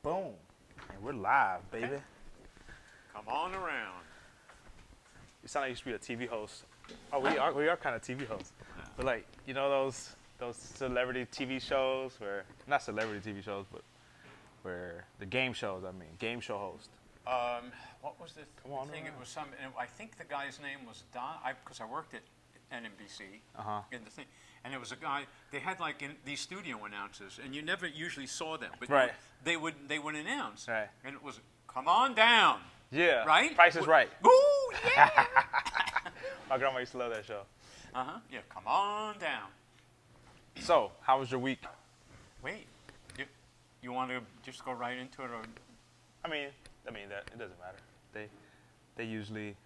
Boom. And we're live, baby. Okay. Come on around. You sound like you used to be a TV host. Oh, we are kind of TV hosts. But like, you know those celebrity TV shows where, not celebrity TV shows, but where the game shows, game show host. What was the Come on thing? around. It was some. I think the guy's name was Don. Because I worked at NBC in the thing, and it was a guy. They had like these studio announcers, and you never usually saw them, but Right. they would announce, Right. and it was "Come on down," Yeah. right? Price is Right. Ooh, yeah. My grandma used to love that show. Yeah, come on down. So, how was your week? Wait, you want to just go right into it, or? I mean that it doesn't matter. They usually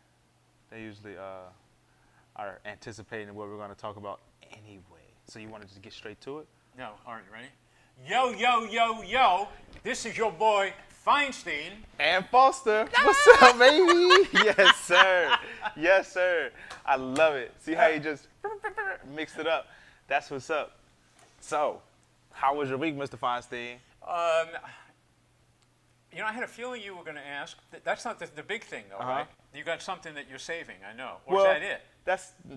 are anticipating what we're going to talk about anyway. So you want to just get straight to it? No. All right, ready? Yo, yo, yo, yo. This is your boy, Feinstein. And Foster. What's up, baby? Yes, sir. Yes, sir. I love it. See how you just mixed it up? That's what's up. So, how was your week, Mr. Feinstein? I had a feeling you were going to ask. That's not the big thing, though, Uh-huh. right? You got something that you're saving, I know. Or Well, is that it?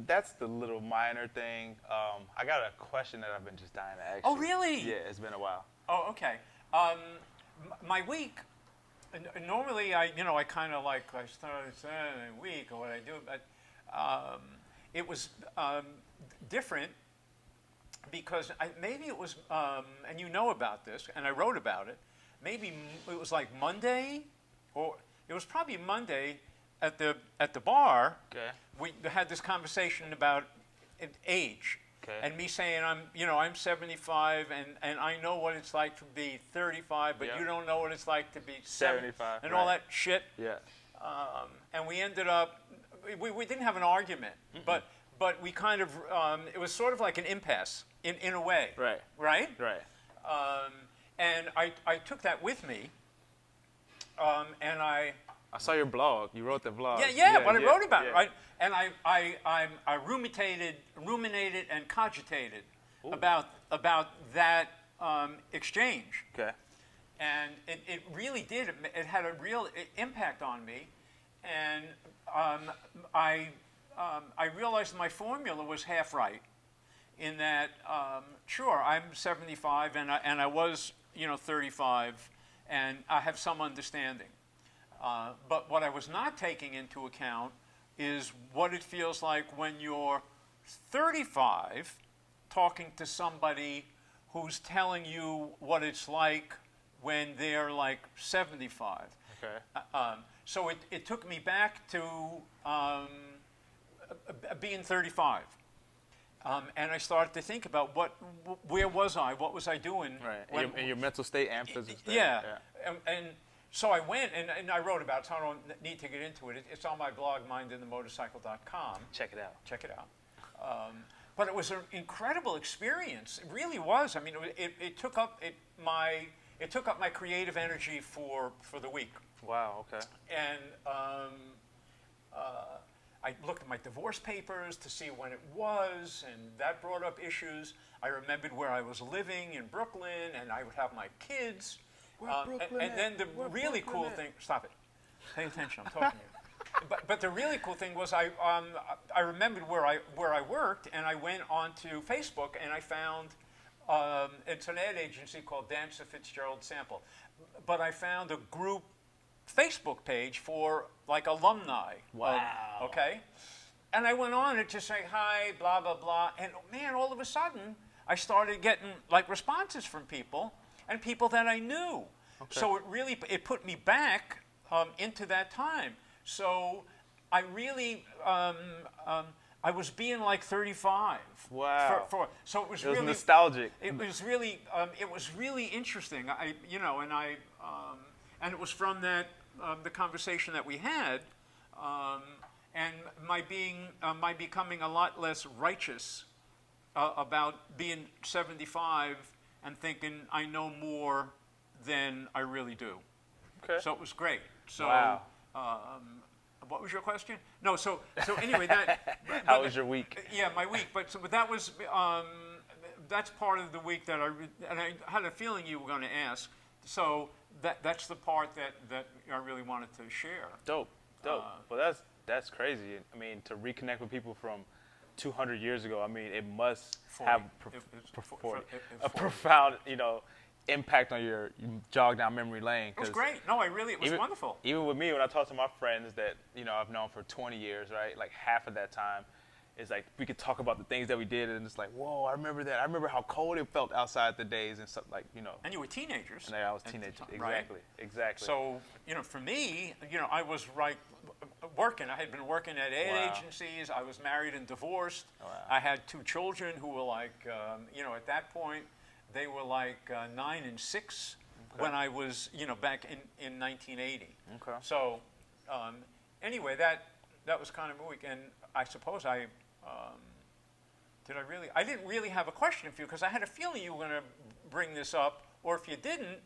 That's the little minor thing. I got a question that I've been just dying to ask Oh, you. really? Yeah, it's been a while. Oh, okay. My week, normally I kind of like, I started a week or what I do, but it was different because maybe it was, and you know about this, and I wrote about it, maybe it was like Monday, or it was probably Monday at the bar. Okay. We had this conversation about age. Okay. And me saying I'm 75 and I know what it's like to be 35, but Yeah. you don't know what it's like to be 75, and all right. that shit. Yeah. And we ended up we didn't have an argument, but we kind of it was sort of like an impasse in a way. Right. Right? Right. And I took that with me. And I saw your blog. You wrote the blog. what I wrote about, yeah. right? And I ruminated and cogitated about that exchange. Okay. And it really did. It had a real impact on me. And I realized my formula was half right. In that, sure, I'm 75 and I was 35, and I have some understanding. But what I was not taking into account is what it feels like when you're 35 talking to somebody who's telling you what it's like when they're like 75. Okay. So it took me back to being 35. And I started to think about where was I? What was I doing? Right. And your mental state and physical state. Yeah. And so I went and I wrote about it, so I don't need to get into it. It's on my blog, mindinthemotorcycle.com. Check it out. Check it out. But it was an incredible experience. It really was. I mean, it took up my creative energy for the week. Wow. Okay. And I looked at my divorce papers to see when it was, and that brought up issues. I remembered where I was living in Brooklyn, and I would have my kids. And then the really cool thing, stop it, pay attention, I'm talking to you. But the really cool thing was I remembered where I worked, and I went onto Facebook and I found it's an ad agency called Dancer Fitzgerald Sample, but I found a group Facebook page for like alumni. Wow. Okay, and I went on it to say hi, blah blah blah, and man, all of a sudden I started getting like responses from people. And people that I knew. Okay. So it put me back into that time. So I really, I was being like 35. Wow. So it was really nostalgic. It was really interesting. And it was from that the conversation that we had, and my becoming a lot less righteous about being 75. And thinking I know more than I really do. Okay. So it was great. So, wow. What was your question? No. So anyway, that. How was your week? Yeah, my week. But that was that's part of the week that I had a feeling you were going to ask so that's the part that I really wanted to share. Dope. Well, that's crazy. I mean, to reconnect with people from 200 years ago. I mean, it must 40. have a 40. profound, impact on you jog down memory lane. It was great. No, it was wonderful. Even with me, when I talk to my friends that I've known for 20 years, right? Like half of that time, it's like we could talk about the things that we did, and it's like, whoa, I remember that. I remember how cold it felt outside the days and stuff like. And you were teenagers. And I was at the teenagers. time, right? Exactly. So for me, I was working. I had been working at ad Wow. agencies. I was married and divorced. Wow. I had 2 children who were like, at that point, they were like 9 and 6 when I was, back in 1980. Okay. So anyway, that was kind of a week, and I suppose I didn't really have a question for you because I had a feeling you were going to bring this up, or if you didn't,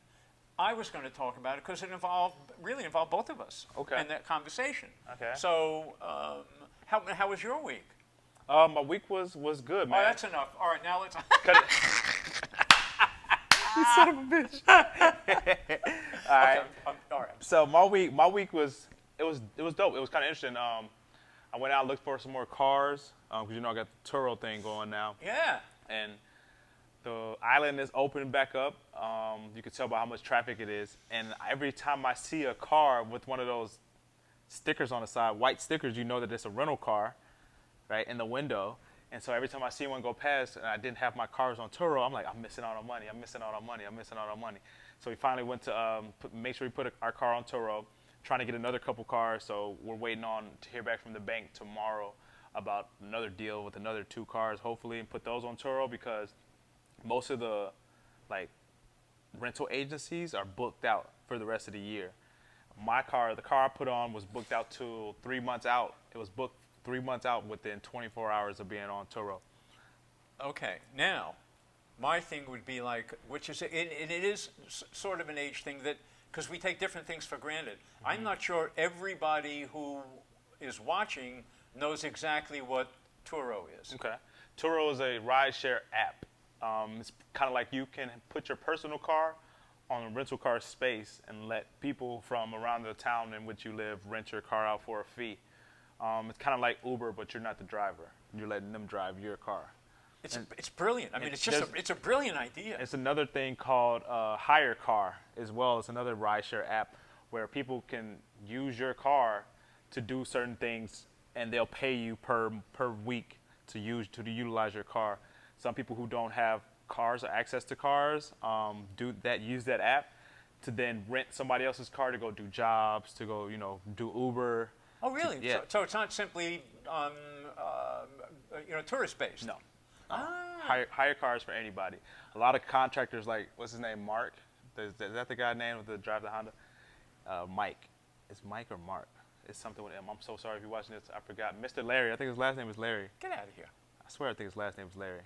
I was going to talk about it because it really involved both of us. Okay. In that conversation. Okay. So how was your week? My week was good, man. Oh, that's enough. All right, now let's. Cut it. You son of a bitch. All right. Okay, all right. So my week was dope. It was kind of interesting. I went out and looked for some more cars because I got the Turo thing going now, Yeah. and the island is opening back up. You can tell by how much traffic it is, and every time I see a car with one of those stickers on the side, white stickers, you know that it's a rental car, right, in the window. And so every time I see one go past and I didn't have my cars on Turo, I'm like, I'm missing out on money. So we finally went to make sure we put our car on Turo, trying to get another couple cars. So we're waiting to hear back from the bank tomorrow about another deal with another 2 cars, hopefully, and put those on Turo because most of the rental agencies are booked out for the rest of the year. The car I put on was booked out till 3 months out. It was booked 3 months out within 24 hours of being on Turo. Okay. Now, my thing would be like, which is, it is sort of an age thing that, because we take different things for granted. Mm-hmm. I'm not sure everybody who is watching knows exactly what Turo is. Okay. Turo is a rideshare app. It's kind of like you can put your personal car on a rental car space and let people from around the town in which you live rent your car out for a fee. It's kind of like Uber, but you're not the driver. You're letting them drive your car. It's brilliant. I mean, it's a brilliant idea. It's another thing called Hire Car as well. It's another rideshare app where people can use your car to do certain things, and they'll pay you per week to utilize your car. Some people who don't have cars or access to cars use that app to then rent somebody else's car to go do jobs, to go do Uber. Oh, really? Yeah. So it's not simply tourist based. No. Ah. Hire cars for anybody. A lot of contractors, like, what's his name, Mark? Is that the guy named with the drive the Honda? Mike. It's Mike or Mark? It's something with M. I'm so sorry if you're watching this. I forgot. Mr. Larry. I think his last name is Larry. Get out of here. I swear I think his last name is Larry.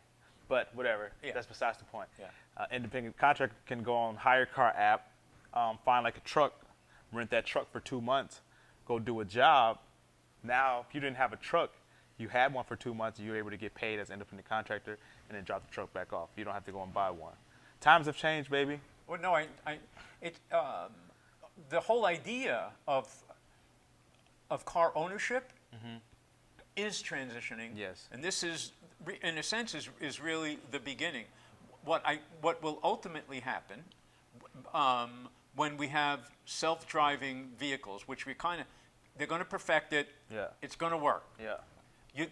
But whatever. Yeah. That's besides the point. Yeah. Independent contractor can go on Hire Car app, find like a truck, rent that truck for 2 months, go do a job. Now, if you didn't have a truck, you had one for 2 months, you were able to get paid as an independent contractor and then drop the truck back off. You don't have to go and buy one. Times have changed, baby. Well, no, the whole idea of car ownership is transitioning. Yes. And this is, in a sense, is really the beginning. What will ultimately happen when we have self-driving vehicles, which they're going to perfect it. Yeah. It's going to work. Yeah.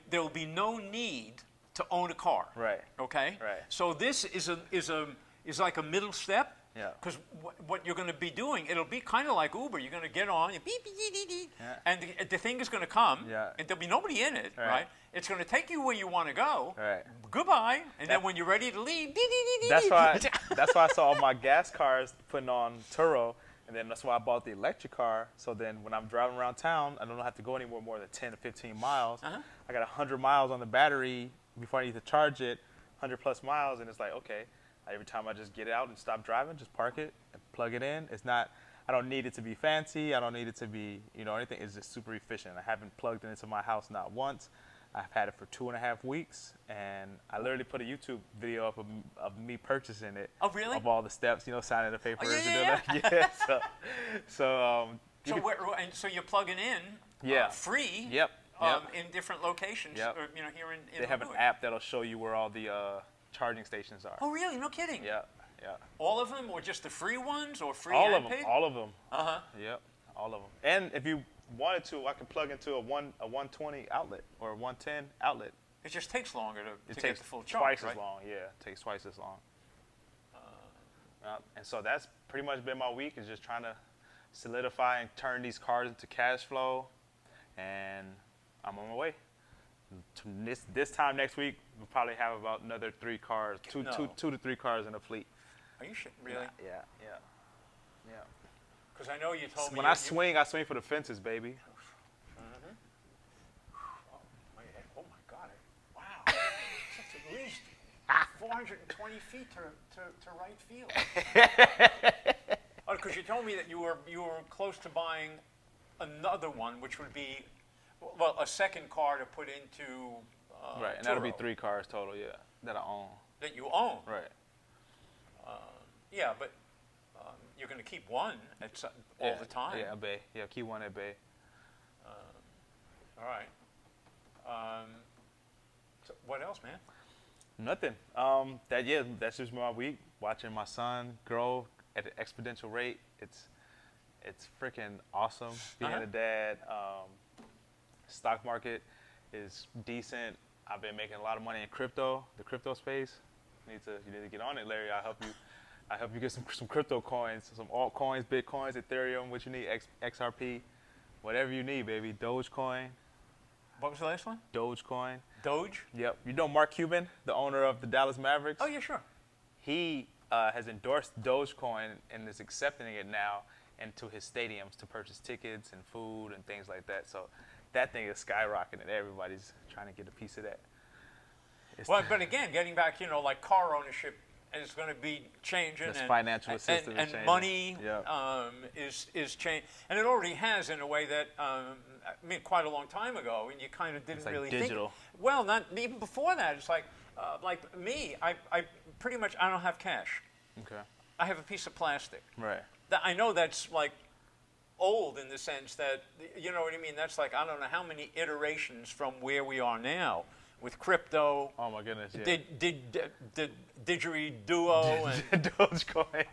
There will be no need to own a car. Right. Okay. Right. So this is like a middle step. Yeah. Because what you're going to be doing, it'll be kind of like Uber. You're going to get on, beep, beep, beep, beep, Yeah. and the thing is going to come, Yeah. and there'll be nobody in it, Right. right? It's going to take you where you want to go. Right. Goodbye, and then when you're ready to leave, beep, beep, beep, That's beep. why. That's why I saw all my gas cars putting on Turo, and then that's why I bought the electric car. So then, when I'm driving around town, I don't have to go anywhere more than 10 to 15 miles. Uh-huh. I got 100 miles on the battery before I need to charge it. 100 plus miles, and it's like, okay. Every time I just get out and stop driving, just park it and plug it in. It's not. I don't need it to be fancy. I don't need it to be anything. It's just super efficient. I haven't plugged it into my house not once. I've had it for 2.5 weeks, and I literally put a YouTube video up of me purchasing it. Oh, really? Of all the steps, signing the papers yeah, and doing yeah, that. Yeah. So so you're plugging in Yeah. free Yep. in different locations, Yep. or, here in They have an Illinois. app that'll show you where all the charging stations are. Oh, really? No kidding. Yeah. Yeah. All of them, or just the free ones, or free All and of them. paid? All of them. Uh-huh. Yep. All of them. And if you wanted to, I could plug into a 120 outlet or a 110 outlet. It just takes longer to It get takes the full charge, twice right? as long. Yeah, it takes twice as long. And so that's pretty much been my week, is just trying to solidify and turn these cars into cash flow, and I'm on my way. This time next week, we'll probably have about another 3 cars, two to 3 cars in the fleet. Are you really? Yeah. Because I know you told me. When I swing for the fences, baby. Oh my God! Wow, that's at least 420 feet to right field. Oh, because you told me that you were close to buying another one, which would be, well, a second car to put into. Right, and that'll be Turo 3 cars total, yeah, that I own. that you own. Right. Yeah, but you're going to keep one all the time. Yeah, at bay. Yeah, keep one at bay. All right. So what else, man? Nothing. That's just my week. Watching my son grow at an exponential rate. It's freaking awesome being a dad. Stock market is decent. I've been making a lot of money in crypto, the crypto space. You need to get on it, Larry. I help you get some crypto coins, some altcoins, Bitcoins, Ethereum, what you need, XRP, whatever you need, baby. Dogecoin. What was the last one? Dogecoin. Doge? Yep. You know Mark Cuban, the owner of the Dallas Mavericks? Oh, yeah, sure. He has endorsed Dogecoin and is accepting it now into his stadiums to purchase tickets and food and things like that. So that thing is skyrocketing. Everybody's trying to get a piece of that. Well, but again, getting back, like car ownership is going to be changing. This and financial assistance is and changing. money Yeah. is changing. And it already has in a way that, quite a long time ago, and you kind of didn't It's like really digital. think. Well, not even before that. It's like me, I pretty much, I don't have cash. Okay. I have a piece of plastic. Right. I know that's like old in the sense that, you know what I mean? That's like, I don't know how many iterations from where we are now with crypto. Oh my goodness. Yeah. Didgeridoo and Dogecoin.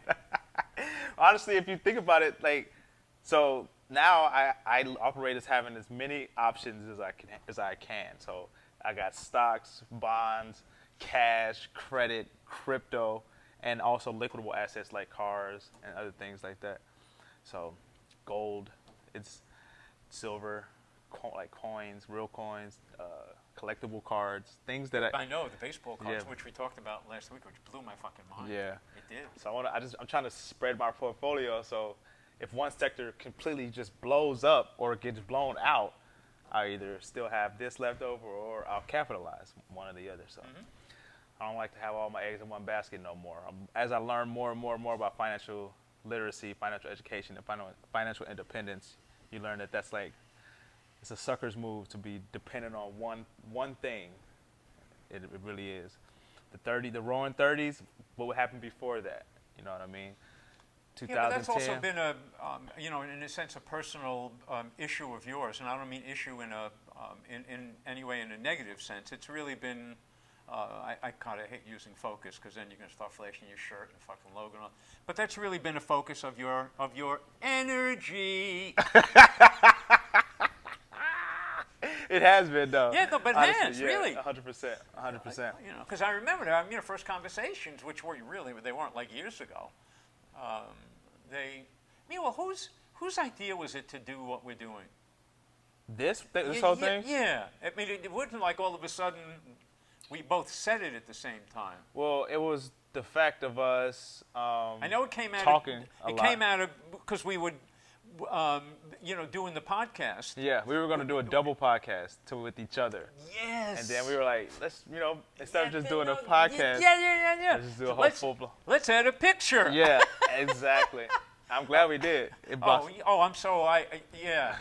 Honestly, if you think about it, so now I operate as having as many options as I can. So I got stocks, bonds, cash, credit, crypto, and also liquidable assets like cars and other things like that. So gold, it's silver, like coins, real coins, collectible cards, things that I know the baseball cards, Yeah. which we talked about last week, which blew my fucking mind. Yeah. It did. So I'm trying to spread my portfolio. So if one sector completely just blows up or gets blown out, I either still have this left over or I'll capitalize one or the other. So I don't like to have all my eggs in one basket no more. As I learn more and more about financial literacy, financial education, and financial independence, you learn that that's like, it's a sucker's move to be dependent on one thing. It really is. The roaring 30s, what would happen before that? You know what I mean? 2010. Yeah, but that's also been a, in a sense, a personal issue of yours, and I don't mean issue in any way in a negative sense. It's really been, I kind of hate using focus because then you're going to start flashing your shirt and fucking logo on. But that's really been a focus of your energy. It has been, though. Yeah, no, but it honestly, has, yeah, really. 100%, 100%. Because I remember that, first conversations, which were they weren't like years ago. Whose idea was it to do what we're doing? This whole thing? Yeah. I mean, it wasn't like all of a sudden we both said it at the same time. Well, it was the fact of us I know it came out talking of, a it lot. came out of because we would, doing the podcast. Yeah, we were going to do a double podcast with each other. Yes. And then we were like, let's, instead of just doing a Yeah, podcast, yeah. let's just do a whole full. Let's add a picture. Yeah, exactly. I'm glad we did. It blossomed. I'm so yeah.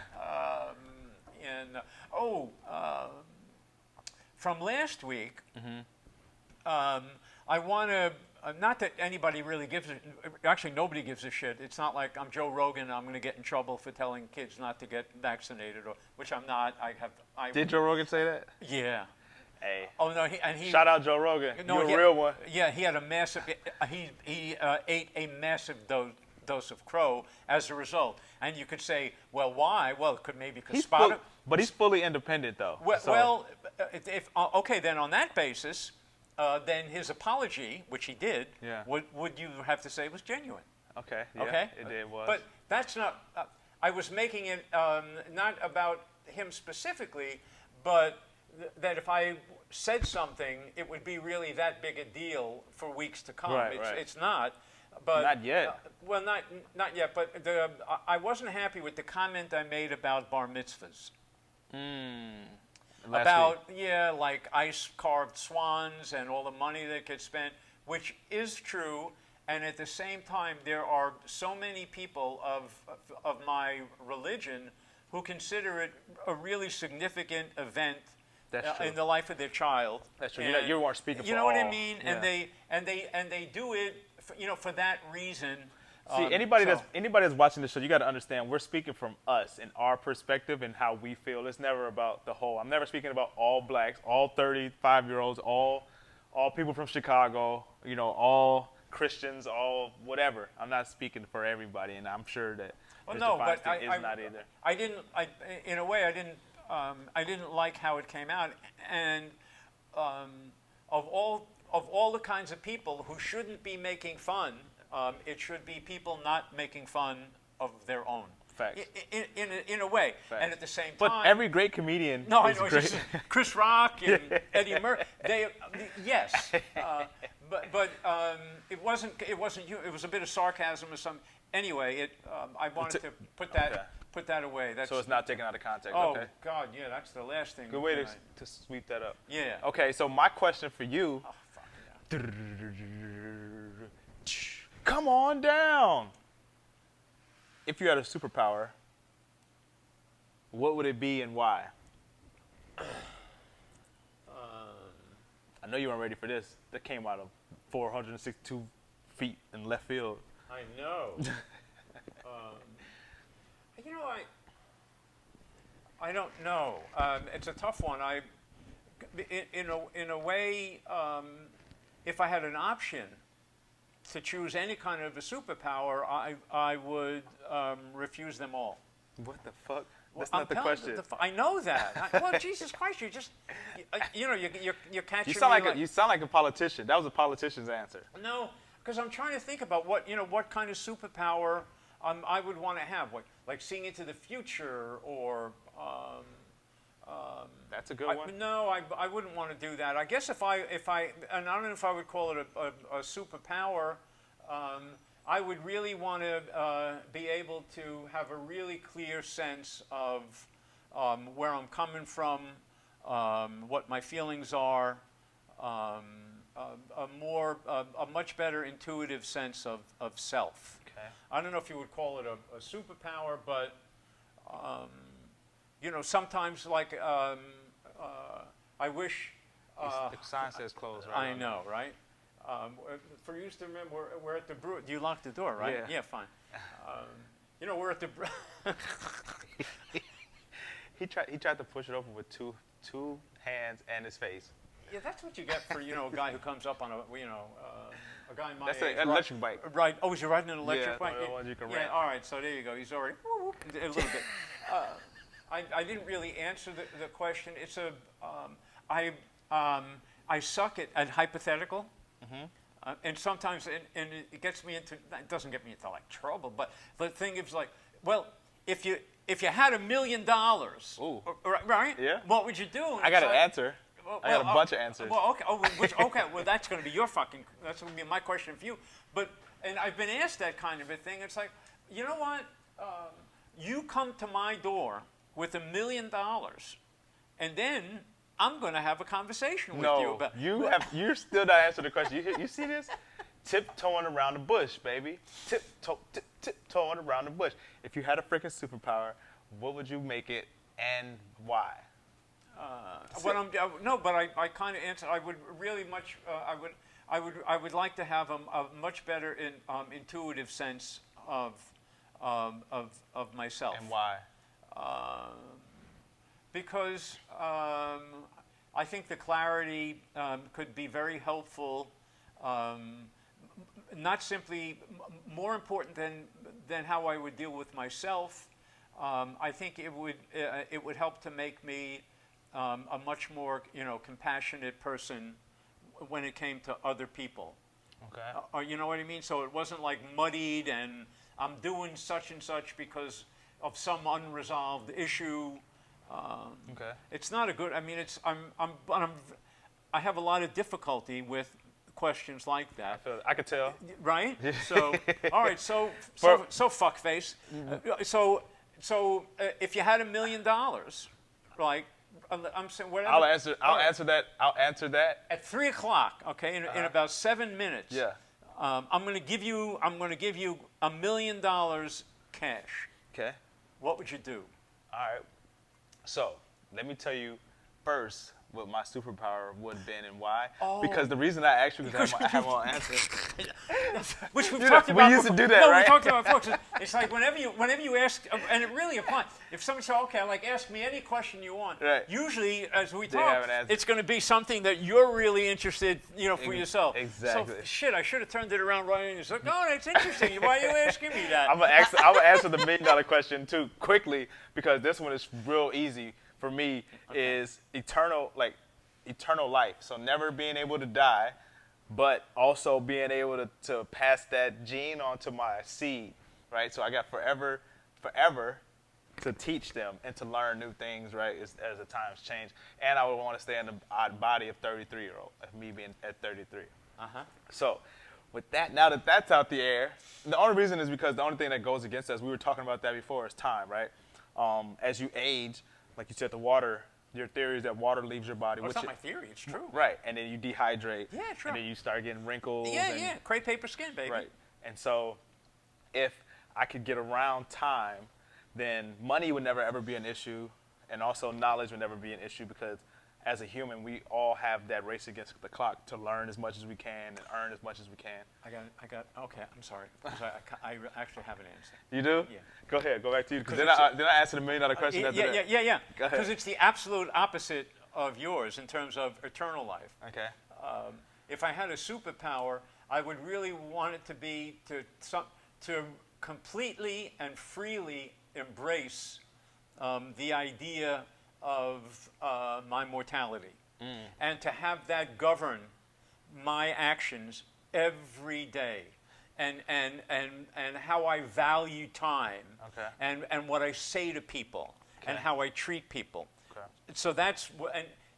from last week, I want to, not that anybody really gives a, actually nobody gives a shit. It's not like I'm Joe Rogan and I'm going to get in trouble for telling kids not to get vaccinated, or which I'm not. Did Joe Rogan say that? Yeah. Hey. Oh no, he Shout out Joe Rogan. no, You're a real one. Yeah, he had a massive. He ate a massive dose of crow as a result. And you could say, well, why? Well, it could maybe because But he's fully independent, though. Well, so. well if okay, then on that basis, then his apology, which he did, Yeah. would you have to say was genuine? Okay. Yeah, Okay, it did was. But that's not. I was making it not about him specifically, but that if I said something, it would be really that big a deal for weeks to come. Right, right. It's not. But Not yet. Well, not yet. But I wasn't happy with the comment I made about bar mitzvahs. Last week. Like ice carved swans and all the money that gets spent, which is true. And at the same time, there are so many people of my religion who consider it a really significant event That's true. in the life of their child. That's true. And You weren't speaking for You know what I all. mean? Yeah. And they do it, for that reason. See, anybody that's watching this show, you got to understand, we're speaking from us and our perspective and how we feel. It's never about the whole. I'm never speaking about all blacks, all 35-year-olds, all people from Chicago, all Christians, all whatever. I'm not speaking for everybody, and I'm sure that Well, Mr. no, but Feinstein is not either. In a way, I didn't like how it came out, and of all the kinds of people who shouldn't be making fun, it should be people not making fun of their own. Facts. In a way, Facts. and at the same But time, every great comedian no, I is know, great. it's just Chris Rock and Eddie Murphy. Yes, but it wasn't you. It was a bit of sarcasm or something. Anyway, I wanted to put that away. That's, So it's not taken out of context. Oh Okay. God, yeah, that's the last thing. Good way to sweep that up. Yeah. Okay, so my question for you. Oh, fuck yeah. Come on down. If you had a superpower, what would it be and why? I know you weren't ready for this. That came out of 462 feet in left field. I know. I don't know. It's a tough one. In a way, if I had an option to choose any kind of a superpower, I would refuse them all. What the fuck? That's Well, not the I'm telling question. I know that. Well, Jesus Christ, you're catching You sound me like you sound like a politician. That was a politician's answer. No, because I'm trying to think about what kind of superpower I would want to have, like seeing into the future, or That's a good one. no, I wouldn't want to do that. I guess if I and I don't know if I would call it a superpower. I would really want to be able to have a really clear sense of where I'm coming from, what my feelings are, a much better intuitive sense of self. Okay. I don't know if you would call it a superpower, but sometimes I wish. The sign says closed, right? I know, right? For you to remember, we're at the brew. You locked the door, right? Yeah. Fine. We're at the. He tried to push it open with two hands and his face. Yeah, that's what you get for a guy who comes up on a guy my That's age. an electric bike. Right. Oh, is he riding an electric bike? one of the ones you can Yeah. rent. All right. So there you go. He's already a little bit. I didn't really answer the question. It's I suck at hypothetical. And sometimes, and it gets me into. It doesn't get me into like trouble, but the thing is like, well, if you had $1 million, Ooh. right? Yeah. What would you do? And I got it's an like, answer. I got a bunch of answers. Well, okay. Okay. Well, that's going to be that's going to be my question for you. And I've been asked that kind of a thing. It's like, you know what? You come to my door with $1 million, and then I'm going to have a conversation with you about. You're still not answering the question. You see this? Tiptoeing around the bush, baby. Tiptoeing around the bush. If you had a freaking superpower, what would you make it and why? What I'm no, but I kind of answer. I would really much. I would like to have a much better intuitive sense of myself. And why? Because I think the clarity could be very helpful. Not simply more important than how I would deal with myself. I think it would help to make me a much more compassionate person when it came to other people. Okay. You know what I mean? So it wasn't like muddied and I'm doing such and such because of some unresolved issue. Okay. It's not a good. I mean, I have a lot of difficulty with questions like that. I could tell. Right? So, all right. So fuckface. If you had $1 million, like I'm saying, whatever. I'll answer that. I'll answer that at 3 o'clock. Okay, in about 7 minutes. Yeah. I'm going to give you $1 million cash. Okay. What would you do? All right. So let me tell you first what my superpower would have been and why. Oh. Because the reason I asked you is I have my answer. Which we've talked about. We used to do that, no, right? we talked about before. It's like whenever you ask, and it really applies. If someone says, "Okay, like ask me any question you want," right. Usually, as we They talk, have an answer. it's going to be something that you're really interested, for yourself. Exactly. So shit, I should have turned it around right and said, "No, that's interesting. Why are you asking me that?" I'm gonna answer the $1 million question too quickly because this one is real easy for me. Okay. Is eternal life. So never being able to die, but also being able to pass that gene on to my seed, right? So I got forever to teach them and to learn new things, right, as the times change. And I would want to stay in the odd body of 33-year-old, of me being at 33. Uh-huh. So with that, now that that's out the air, the only reason is because the only thing that goes against us, we were talking about that before, is time, right? As you age, like you said, your theory is that water leaves your body. Well, it's not my theory. It's true. Right, and then you dehydrate. Yeah, true. And then you start getting wrinkles. Yeah. Crepe paper skin, baby. Right, and so if I could get around time, then money would never ever be an issue, and also knowledge would never be an issue because as a human, we all have that race against the clock to learn as much as we can and earn as much as we can. Okay, I'm sorry. I actually have an answer. You do? Yeah. Go ahead, go back to you. Because then I answer the $1 million question after that. Yeah. Go ahead. Because it's the absolute opposite of yours in terms of eternal life. Okay. If I had a superpower, I would really want it to be to completely and freely embrace the idea of my mortality, and to have that govern my actions every day, and how I value time, Okay. and what I say to people, and how I treat people. Okay. So that's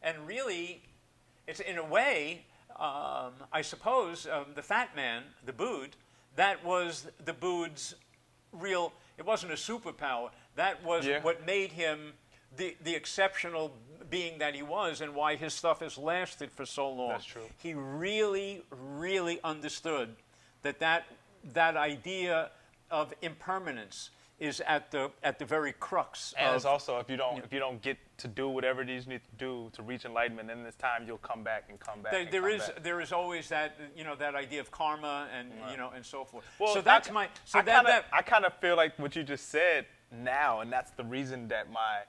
and really, it's in a way, I suppose the fat man, the Bood, that was the Bood's real. It wasn't a superpower. That was what made him the exceptional being that he was, and why his stuff has lasted for so long. That's true. He really, really understood that idea of impermanence is at the very crux. And of, it's also if you don't get to do whatever it is you need to do to reach enlightenment, then this time you'll come back and come back. There is always that that idea of karma and and so forth. Well, so that's I kind of feel like what you just said now, and that's the reason that my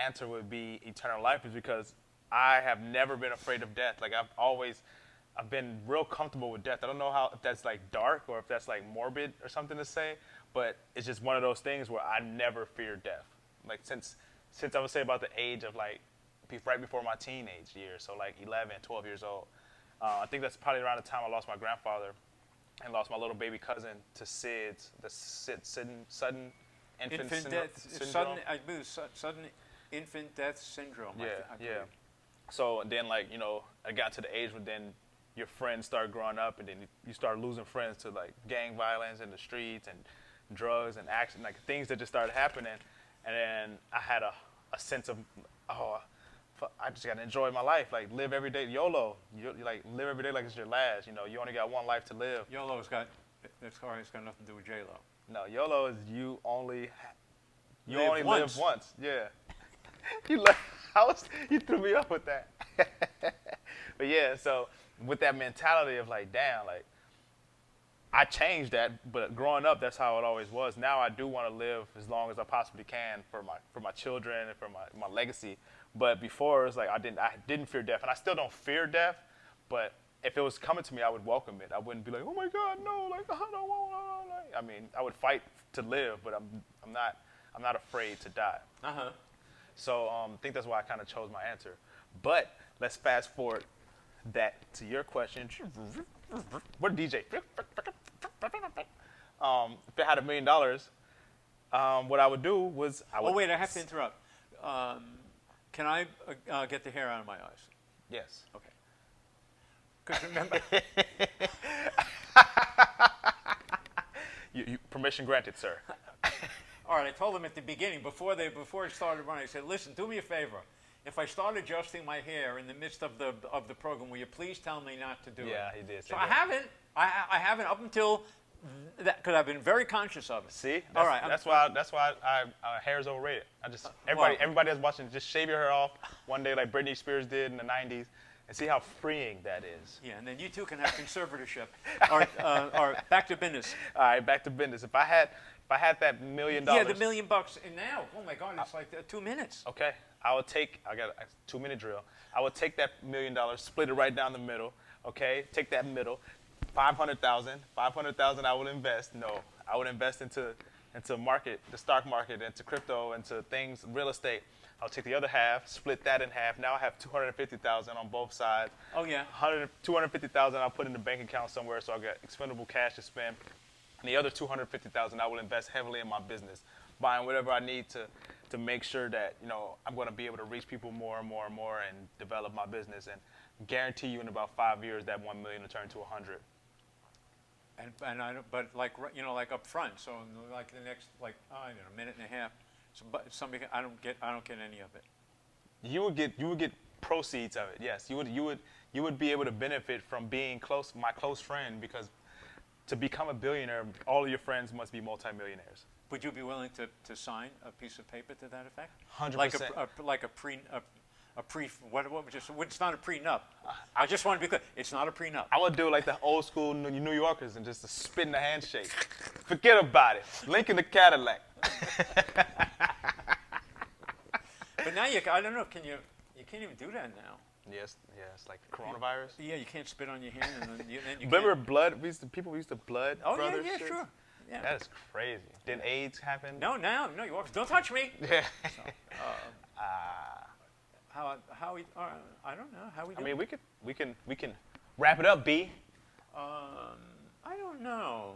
answer would be eternal life is because I have never been afraid of death. Like I've been real comfortable with death. I don't know if that's like dark or if that's like morbid or something to say, but it's just one of those things where I never fear death. Like since I would say about the age of like right before my teenage years, so like 11, 12 years old. I think that's probably around the time I lost my grandfather and lost my little baby cousin to sudden infant syndrome. Sudden infant death syndrome. Yeah. So then, I got to the age where then your friends start growing up, and then you start losing friends to like gang violence in the streets and drugs and action, like things that just started happening. And then I had a sense of, I just gotta enjoy my life, like live every day, YOLO. You like live every day like it's your last. You only got one life to live. YOLO's got nothing to do with J-Lo. No, YOLO is you only live live once. Yeah. You threw me up with that. But yeah, so with that mentality of like, damn, like I changed that, but growing up, that's how it always was. Now I do want to live as long as I possibly can for my children and for my legacy. But before, it's like I didn't fear death, and I still don't fear death. But if it was coming to me, I would welcome it. I wouldn't be like, oh my God, no, like I don't want. I mean, I would fight to live, but I'm not afraid to die. Uh-huh. So I think that's why I kind of chose my answer. But let's fast forward that to your question. What DJ? If I had $1 million, what I would do was I would. Oh, wait, I have to interrupt. Can I get the hair out of my eyes? Yes. Okay. Because remember, You permission granted, sir. all right, I told them at the beginning, before it started running, I said, listen, do me a favor. If I start adjusting my hair in the midst of the program, will you please tell me not to do it? Yeah, he did. So I haven't. I haven't up until that, because I've been very conscious of it. See, all right. That's why hair is overrated. Everybody that's watching, just shave your hair off one day like Britney Spears did in the '90s, and see how freeing that is. Yeah, and then you two can have conservatorship. Or back to business. All right, back to business. If I had that $1 million. Yeah, the $1 million. And now, oh my God, it's like 2 minutes. Okay, I got a 2-minute drill. I would take that $1 million, split it right down the middle. Okay, take that middle, 500,000 I will invest. No, I would invest into market, the stock market, into crypto, into things, real estate. I'll take the other half, split that in half. Now I have 250,000 on both sides. Oh yeah. 250,000 I'll put in the bank account somewhere, so I got expendable cash to spend. And the other 250,000 I will invest heavily in my business, buying whatever I need to make sure that I'm going to be able to reach people more and more and more and develop my business, and guarantee you in about 5 years that 1 million will turn to 100. And I don't, but like up front, so in like the next a minute and a half, so but somebody I don't get any of it. You would get proceeds of it. Yes, you would be able to benefit from being my close friend, because to become a billionaire, all of your friends must be multimillionaires. Would you be willing to sign a piece of paper to that effect? 100%. Like it's not a prenup. I just want to be clear. It's not a prenup. I would do like the old school New Yorkers and just a spit in the handshake. Forget about it. Link in the Cadillac. But now I don't know. You can't even do that now. Yes, like coronavirus. Yeah, you can't spit on your hand, and then you remember can't. blood? People used to blood. Oh brothers yeah, shit? sure. Yeah. That is crazy. Did AIDS happen? No, you don't touch me. Yeah. So, how we? I don't know how we. I mean, we can wrap it up, B. I don't know.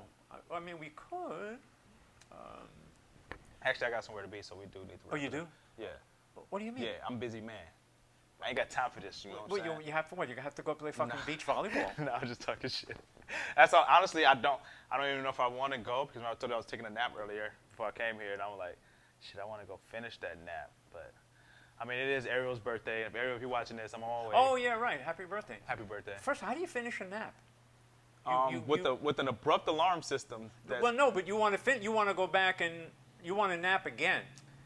I mean, we could. Actually, I got somewhere to be, so we do need to. Oh, you do? Yeah. What do you mean? Yeah, I'm a busy man. I ain't got time for this. You know what I'm saying? You have to what? You have to go play fucking beach volleyball? No, I'm just talking shit. That's all. Honestly, I don't even know if I want to go, because I told you I was taking a nap earlier before I came here, and I was like, shit, I want to go finish that nap. But I mean, it is Ariel's birthday. If Ariel, if you're watching this, I'm on my way. Oh yeah, right. Happy birthday. Happy birthday. First, how do you finish a nap? With an abrupt alarm system. Well, no, but you want to go back and you want to nap again.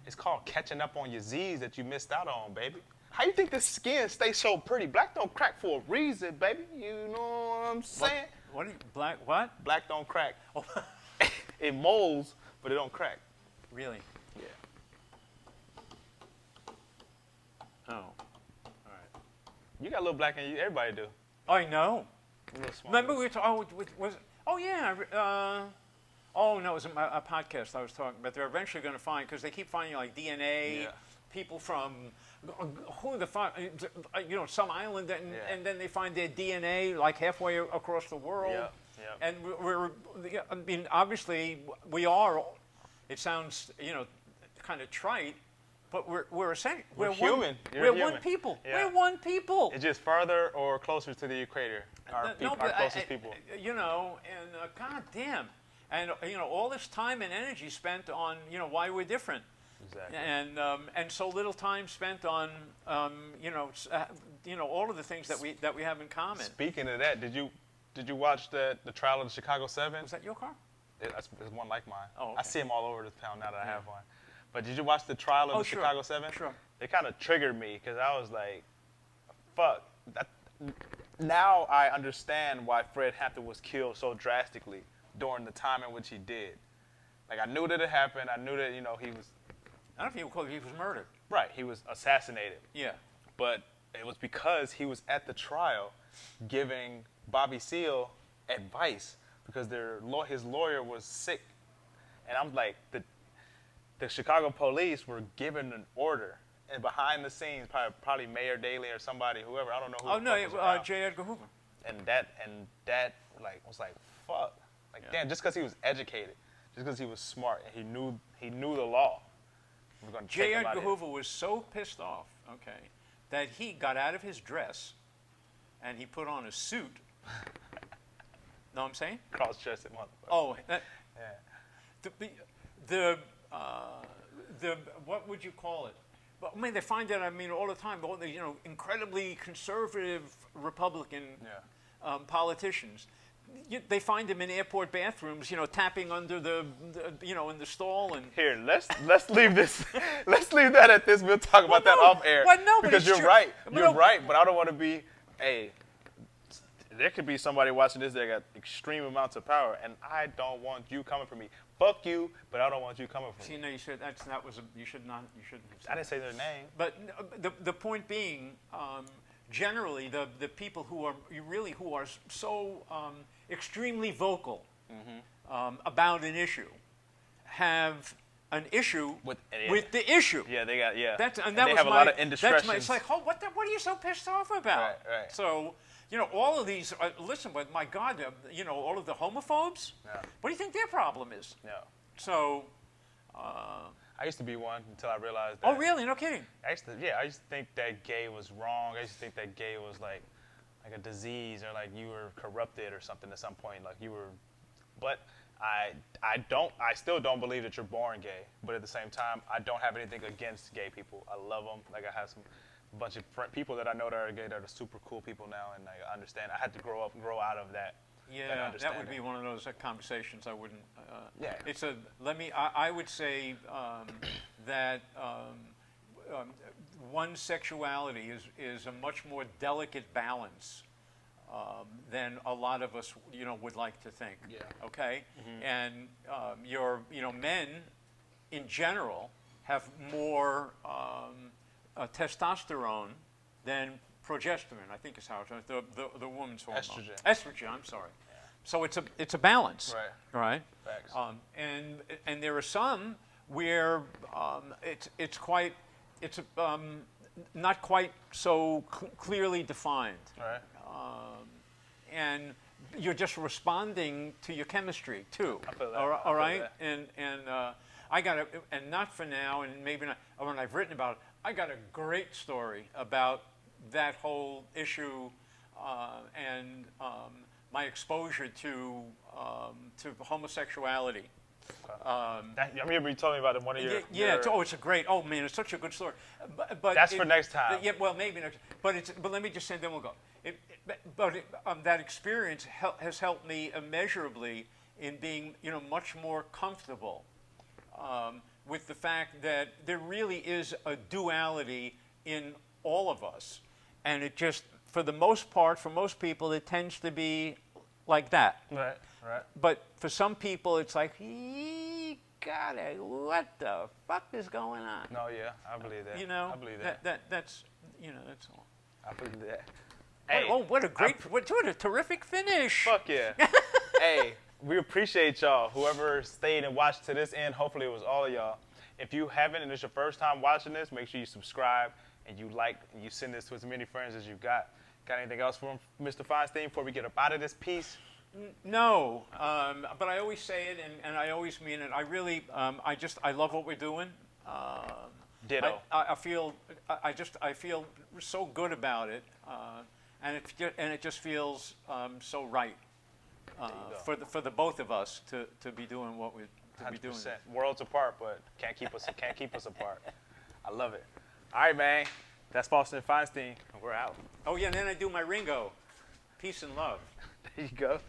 It's called catching up on your Z's that you missed out on, baby. How you think the skin stays so pretty? Black don't crack for a reason, baby. You know what I'm saying? Black what? Black don't crack. Oh. It molds, but it don't crack. Really? Yeah. Oh. All right. You got a little black in you. Everybody do. I know. A little small. Remember we were talking. Oh yeah. Oh no, it was a podcast I was talking about. They're eventually going to find, because they keep finding like DNA. Yeah. People from who the fuck, some island, and then they find their DNA like halfway across the world. Yeah, yeah. And I mean, obviously we are. It sounds kind of trite, but we're essentially we're human. We're one people. Yeah. We're one people. It's just farther or closer to the equator. Our closest people. And god damn, and all this time and energy spent on why we're different. Exactly. And so little time spent on all of the things that we have in common. Speaking of that, did you watch the trial of the Chicago 7? Was that your car? It's one like mine. Oh, okay. I see them all over the town now that I have one. But did you watch the trial of Oh, the sure. Chicago 7? Sure. It kind of triggered me because I was like, fuck. Now I understand why Fred Hampton was killed so drastically during the time in which he did. Like, I knew that it happened. I knew that, you know, he was, I don't know if you call it, he was murdered. right, he was assassinated. Yeah. But it was because he was at the trial giving Bobby Seale advice because his lawyer was sick. And I'm like, the Chicago police were given an order. And behind the scenes, probably Mayor Daley or somebody, whoever, I don't know who. Oh, the no, fuck was around. J. Edgar Hoover. And that like was like, fuck. Like, Yeah. damn, just because he was educated, just because he was smart, and he knew the law. We're gonna J. take him out Edgar of here. Hoover was so pissed off, okay, that he got out of his dress and he put on a suit. Know what I'm saying? Cross-chested motherfucker. Oh, Yeah. the what would you call it? But I mean, they find that, I mean, all the time. All the, you know, incredibly conservative Republican politicians. They find them in airport bathrooms, you know, tapping under the you know, in the stall and. Here, let's leave this. Let's leave that at this. We'll talk about that no. off air. Well, no, but because it's you're true. right. But You're no. right. But I don't want to be. Hey, there could be somebody watching this that got extreme amounts of power, and I don't want you coming for me. Fuck you, but I don't want you coming for See, me. no, you should. That was a, you should not. You shouldn't have said I didn't say their name. But the point being, generally, the people who are so extremely vocal about an issue have an issue With the issue. Yeah, they got That's, and and that they was have my, a lot of that's indiscretions. my, it's like, oh, what are you so pissed off about? Right. So, you know, all of these, listen, but my God, you know, all of the homophobes, Yeah. what do you think their problem is? Yeah. So, I used to be one until I realized that. oh, really? No kidding. I used to think that gay was wrong. I used to think that gay was like a disease or like you were corrupted or something at some point. Like you were, but I still don't believe that you're born gay. But at the same time, I don't have anything against gay people. I love them. Like I have a bunch of people that I know that are gay that are super cool people now, and I understand. I had to grow out of that. Yeah, that would be one of those conversations I wouldn't. Yeah. It's a. Let me. I would say that one's sexuality is a much more delicate balance than a lot of us, you know, would like to think. Yeah. Okay. And men, in general, have more testosterone than progesterone, I think is how it's the woman's hormone. Estrogen. Estrogen. I'm sorry. So it's a balance. Right. Right. Facts. And there are some where it's not quite so clearly defined. Right. And you're just responding to your chemistry too. I feel that. All I feel right. that. And I got and not for now, and maybe not when I've written about it. I got a great story about that whole issue and my exposure to homosexuality. I remember you told me about it in one of your. It's a great. Oh man, it's such a good story. But That's for next time. Yeah, well, maybe next. But let me just say, then we'll go. That experience has helped me immeasurably in being, you know, much more comfortable with the fact that there really is a duality in all of us, and it just, for the most part, for most people, it tends to be like that. Right. But for some people, it's like, what the fuck is going on? No, yeah, I believe that. You know, I believe that. that's that's all. I believe that. Hey, What a terrific finish. fuck yeah. Hey, we appreciate y'all. Whoever stayed and watched to this end, hopefully it was all of y'all. If you haven't and it's your first time watching this, make sure you subscribe and you like and you send this to as many friends as you got. Got anything else for Mr. Feinstein before we get up out of this piece? No, but I always say it, and I always mean it. I really, I love what we're doing. Ditto. I feel so good about it, and it just feels so right for the both of us to be doing what we be doing. 100%. Worlds apart, but can't keep us apart. I love it. All right, man. That's Faustin Feinstein. We're out. Oh yeah, and then I do my Ringo, peace and love. There you go.